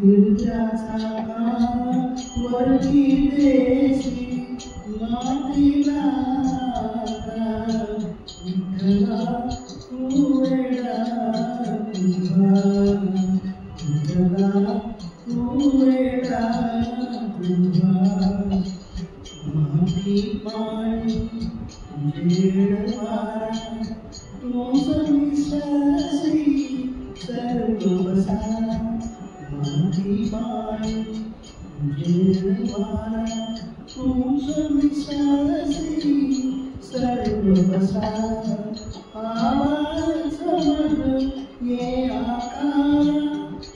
विद्यासाका वरती देशी मातीला विठ्ठला तू वेडा तुझा विठ्ठला तू वेडा तुझा माती पाणी जेड वारा तू सविसरी सर्व बसा माती पाणी जेड वारा तू सविसरी सर्व बसा आवाज समज ये आकार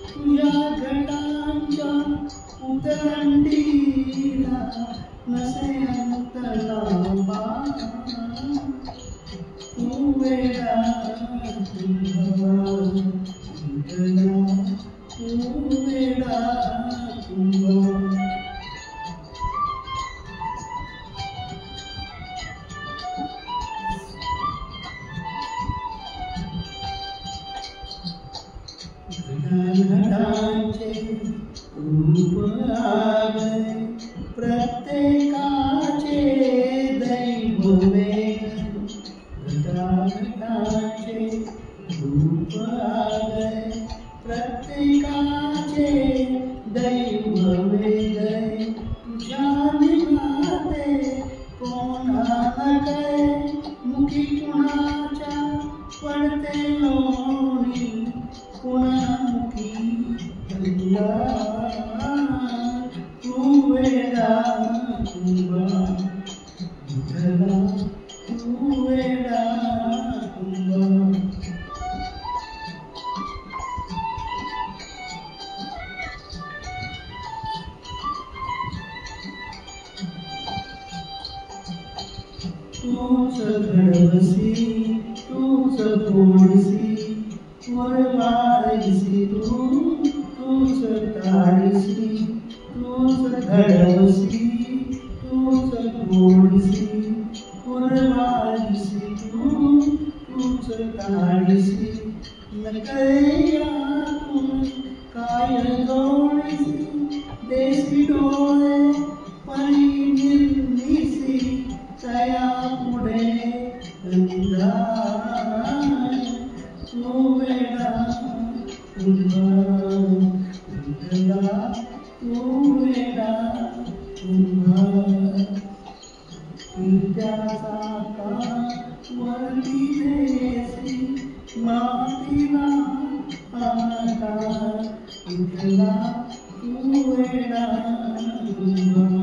तुझ्या घटांच्या उतरंडीला नसे अंत लांबा तू वेडा तुझा विठ्ठला तू वेडा तुझा घटांचे रूप आगळे प्रत्येकाचे दैव वेगळे घटाघटांचे रूप आगळे प्रत्येकाचे दैव वेगळे तुझ्या निघाते कोणाला कळे मुखी कुणाच्या पडते लोणी कुणामुखी तुला तू वेडा तुंबा विठ्ठला तू वेडा तुंबा तूच घडवसी तूच फोडसी वरवारसी तूच ताडसी तूच घडवसी तूच फोडसी वरवारसी तूच ताडसी नकळयातून काय जोडसी देसी डोळे परी निर्मिसी तया पुढे तू वेडा तुझा विठ्ठला तू वेडा तुझा विद्यासाका वरती देशी मातीला विठ्ठला तू वेडा तुझा